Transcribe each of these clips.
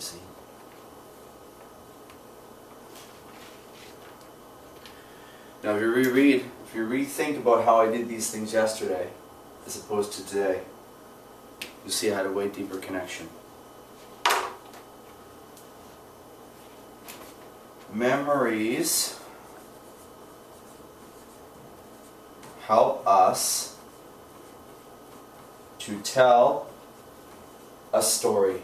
magazine. Now if you rethink about how I did these things yesterday as opposed to today, you'll see I had a way deeper connection. Memories help us to tell a story.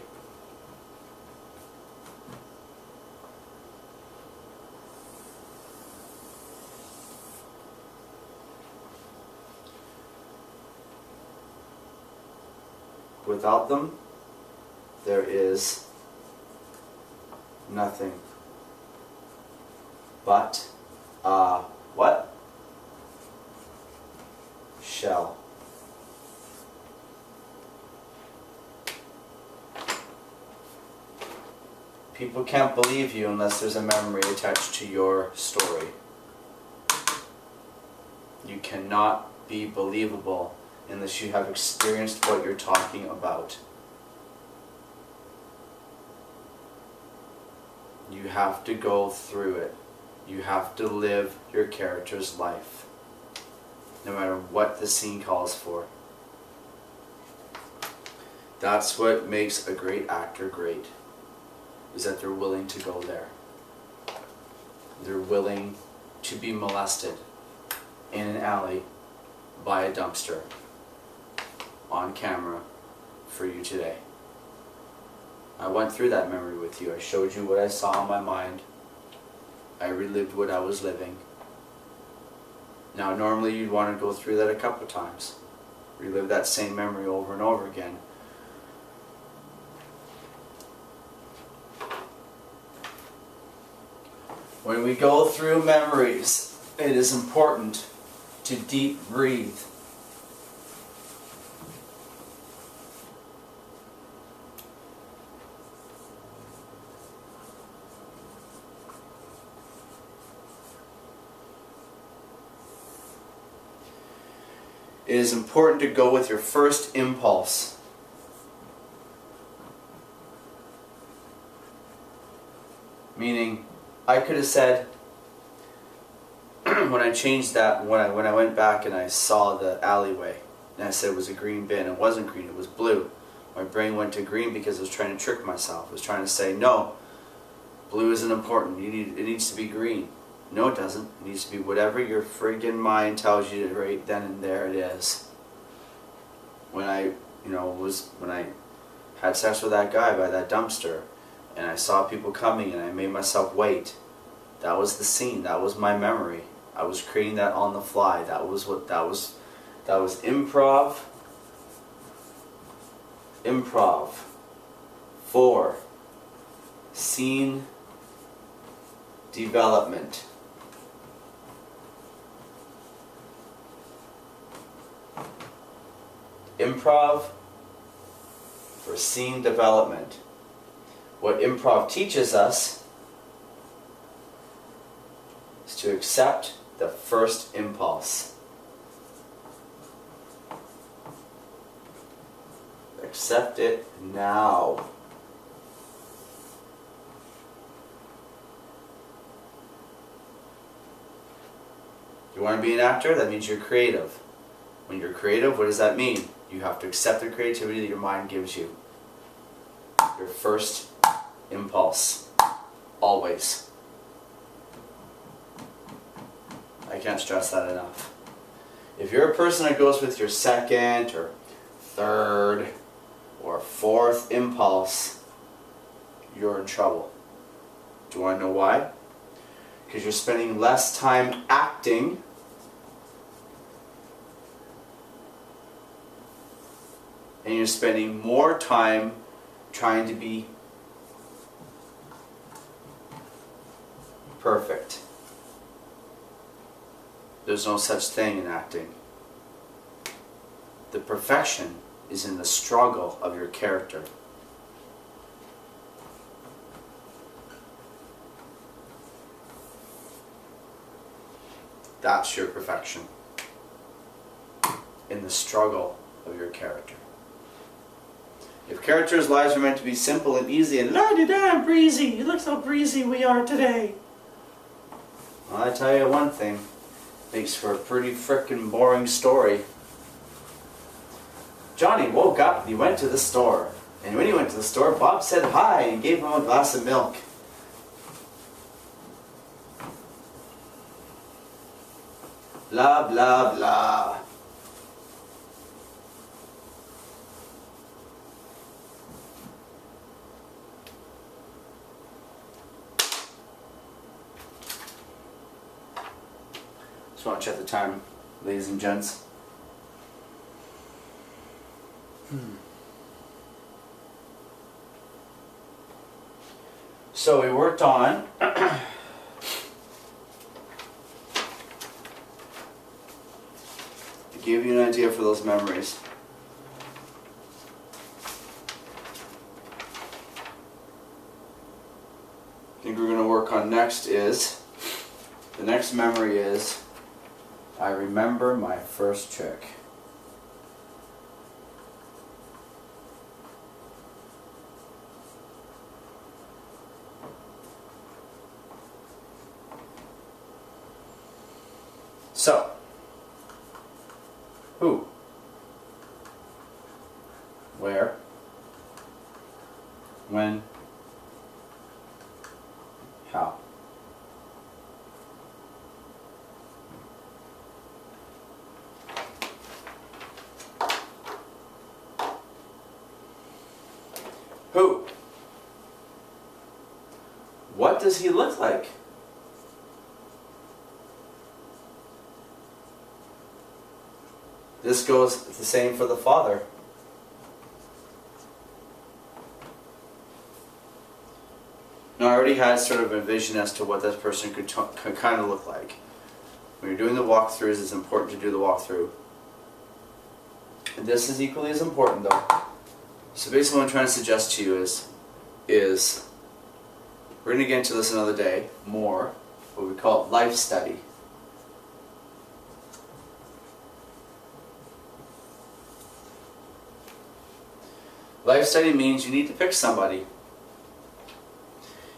Without them, there is nothing but a what? Shell. People can't believe you unless there's a memory attached to your story. You cannot be believable unless you have experienced what you're talking about. You have to go through it. You have to live your character's life, no matter what the scene calls for. That's what makes a great actor great, is that they're willing to go there. They're willing to be molested in an alley by a dumpster on camera for you today. I went through that memory with you. I showed you what I saw in my mind. I relived what I was living. Now normally you'd want to go through that a couple of times. Relive that same memory over and over again. When we go through memories, it is important to deep breathe. It is important to go with your first impulse. Meaning, I could have said, when I changed that, when I went back and I saw the alleyway, and I said it was a green bin, it wasn't green, it was blue. My brain went to green because I was trying to trick myself. I was trying to say, no, blue isn't important, it needs to be green. No, it doesn't. It needs to be whatever your friggin' mind tells you right then and there it is. When I had sex with that guy by that dumpster, and I saw people coming and I made myself wait, that was the scene. That was my memory. I was creating that on the fly. That was improv. Improv. 4. Scene development. Improv for scene development. What improv teaches us is to accept the first impulse. Accept it now. You want to be an actor? That means you're creative. When you're creative, what does that mean? You have to accept the creativity that your mind gives you. Your first impulse. Always. I can't stress that enough. If you're a person that goes with your second or third or fourth impulse, you're in trouble. Do you want to know why? Because you're spending less time acting and you're spending more time trying to be perfect. There's no such thing in acting. The perfection is in the struggle of your character. That's your perfection. In the struggle of your character. If characters' lives are meant to be simple and easy and la-di-da breezy, look how breezy we are today. Well, I tell you one thing, makes for a pretty frickin' boring story. Johnny woke up and he went to the store. And when he went to the store, Bob said hi and gave him a glass of milk. Blah, blah, blah. Just want to check the time, ladies and gents. So we worked on to give you an idea for those memories. I think we're going to work on next is, the next memory is, I remember my first chick. So, who, where, when, how. Who? What does he look like? This goes the same for the father. Now I already had sort of a vision as to what this person could kind of look like. When you're doing the walkthroughs, it's important to do the walkthrough. And this is equally as important though. So basically what I'm trying to suggest to you is we're going to get into this another day, more, what we call life study. Life study means you need to pick somebody.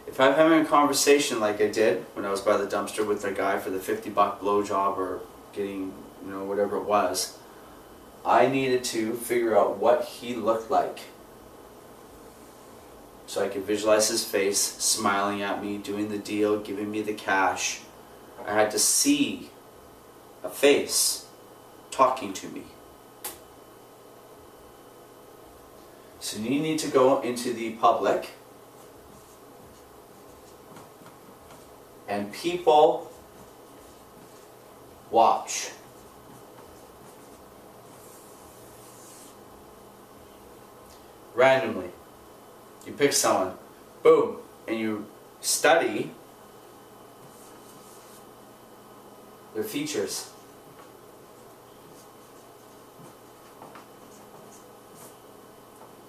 If I'm having a conversation like I did when I was by the dumpster with the guy for the $50 blowjob or getting, you know, whatever it was, I needed to figure out what he looked like. So I could visualize his face, smiling at me, doing the deal, giving me the cash. I had to see a face talking to me. So you need to go into the public and people watch. Randomly. You pick someone, boom, and you study their features.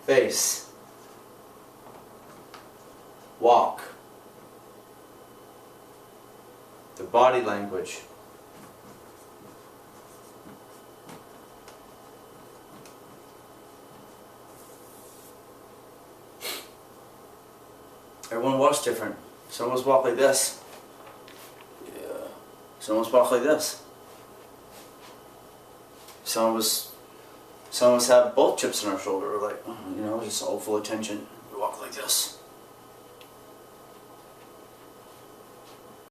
Face, walk, the body language, everyone walks different. Some of us walk like this. Yeah. Some of us walk like this. Some of us have both chips on our shoulder, like, you know, just all full of tension. We walk like this.